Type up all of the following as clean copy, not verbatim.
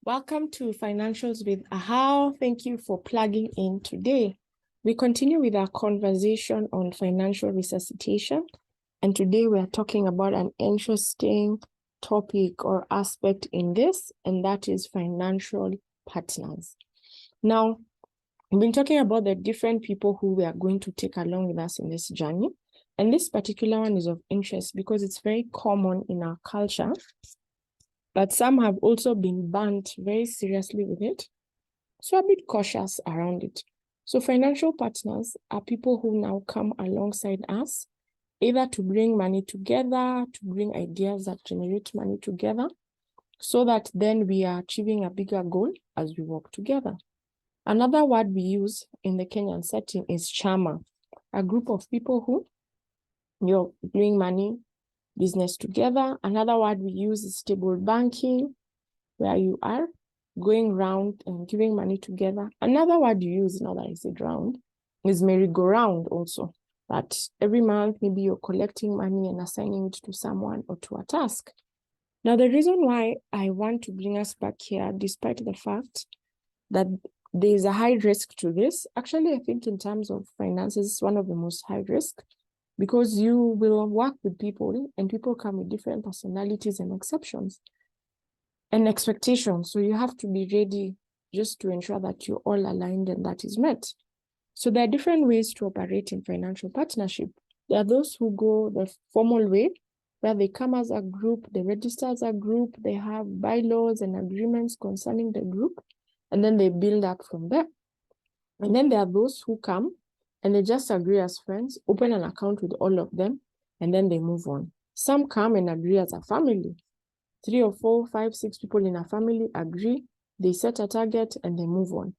Welcome to Financials with Ahau. Thank you for plugging in today. We continue with our conversation on financial resuscitation. And today we are talking about an interesting topic or aspect in this, and that is financial partners. Now, we've been talking about the different people who we are going to take along with us in this journey. And this particular one is of interest because it's very common in our culture. But some have also been burnt very seriously with it. So a bit cautious around it. So financial partners are people who now come alongside us, either to bring money together, to bring ideas that generate money together, so that then we are achieving a bigger goal as we work together. Another word we use in the Kenyan setting is chama, a group of people who bring money, business together. Another word we use is stable banking, where you are going round and giving money together. Another word you use, now that I said round, is merry-go-round also. That every month, maybe you're collecting money and assigning it to someone or to a task. Now, the reason why I want to bring us back here, despite the fact that there is a high risk to this, actually, I think in terms of finances, it's one of the most high risk, because you will work with people and people come with different personalities and exceptions and expectations. So you have to be ready just to ensure that you're all aligned and that is met. So there are different ways to operate in financial partnership. There are those who go the formal way, where they come as a group, they register as a group, they have bylaws and agreements concerning the group, and then they build up from there. And then there are those who come and they just agree as friends, open an account with all of them, and then they move on. Some come and agree as a family. 3 or 4, 5, 6 people in a family agree, they set a target, and they move on.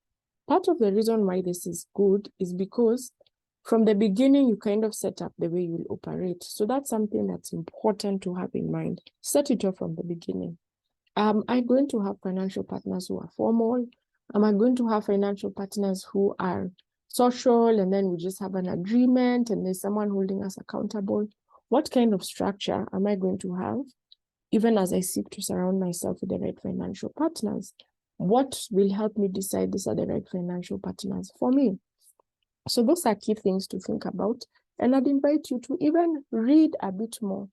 Part of the reason why this is good is because from the beginning, you kind of set up the way you will operate. So that's something that's important to have in mind. Set it up from the beginning. Am I going to have financial partners who are formal? Am I going to have financial partners who are social, and then we just have an agreement and there's someone holding us accountable? What kind of structure am I going to have, even as I seek to surround myself with the right financial partners? What will help me decide these are the right financial partners for me? So those are key things to think about. And I'd invite you to even read a bit more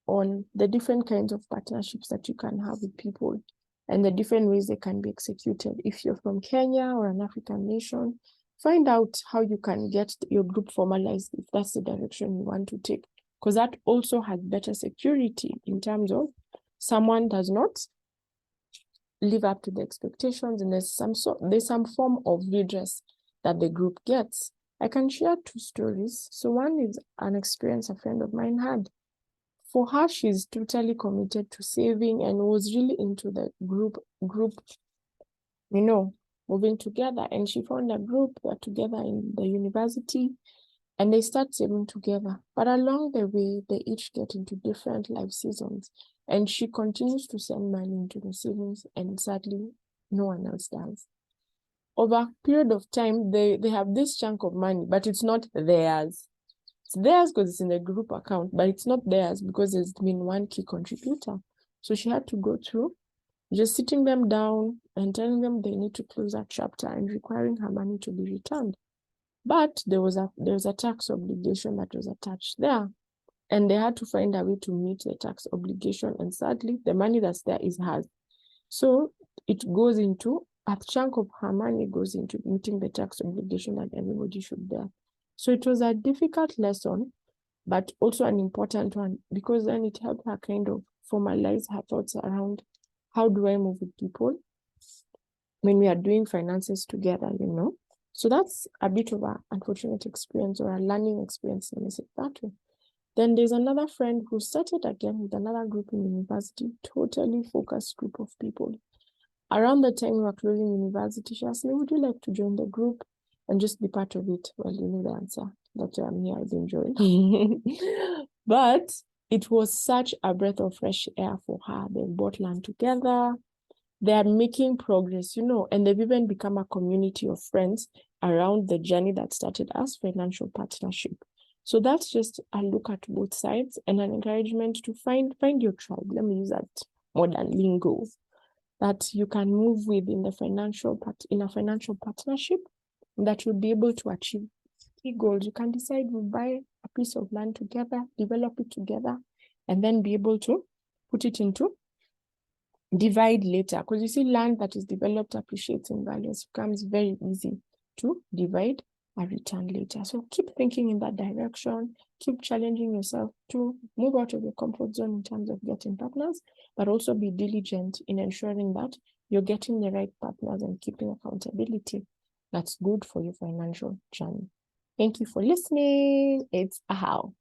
on the different kinds of partnerships that you can have with people and the different ways they can be executed. If you're from Kenya or an African nation, find out how you can get your group formalized if that's the direction you want to take, because that also has better security in terms of someone does not live up to the expectations and there's some form of redress that the group gets. I can share 2 stories. So one is an experience a friend of mine had. For her, she's totally committed to saving and was really into the group, moving together. And she found a group that were together in the university and they start saving together. But along the way, they each get into different life seasons. And she continues to send money into the savings, and sadly, no one else does. Over a period of time, they have this chunk of money, but it's not theirs. It's theirs because it's in the group account, but it's not theirs because there's been one key contributor. So she had to go through just sitting them down and telling them they need to close that chapter and requiring her money to be returned. But there was a tax obligation that was attached there, and they had to find a way to meet the tax obligation. And sadly, the money that's there is hers. So it goes into, a chunk of her money goes into meeting the tax obligation that everybody should bear. So it was a difficult lesson, but also an important one, because then it helped her kind of formalize her thoughts around how do I move with people when we are doing finances together, So that's a bit of an unfortunate experience or a learning experience, let me say it that way. Then there's another friend who started again with another group in university, totally focused group of people. Around the time we were closing university, she asked me, would you like to join the group and just be part of it? Well, you know the answer. That's why I'm here, I didn't join. But it was such a breath of fresh air for her. They both learned together. They are making progress, and they've even become a community of friends around the journey that started as financial partnership. So that's just a look at both sides and an encouragement to find your tribe. Let me use that modern lingo. that you can move with in a financial partnership, that you'll be able to achieve key goals. You can decide to buy a piece of land together, develop it together, and then be able to put it into divide later. Because you see, land that is developed appreciates in value. It becomes very easy to divide and return later. So keep thinking in that direction. Keep challenging yourself to move out of your comfort zone in terms of getting partners, but also be diligent in ensuring that you're getting the right partners and keeping accountability. That's good for your financial journey. Thank you for listening. It's Ahau.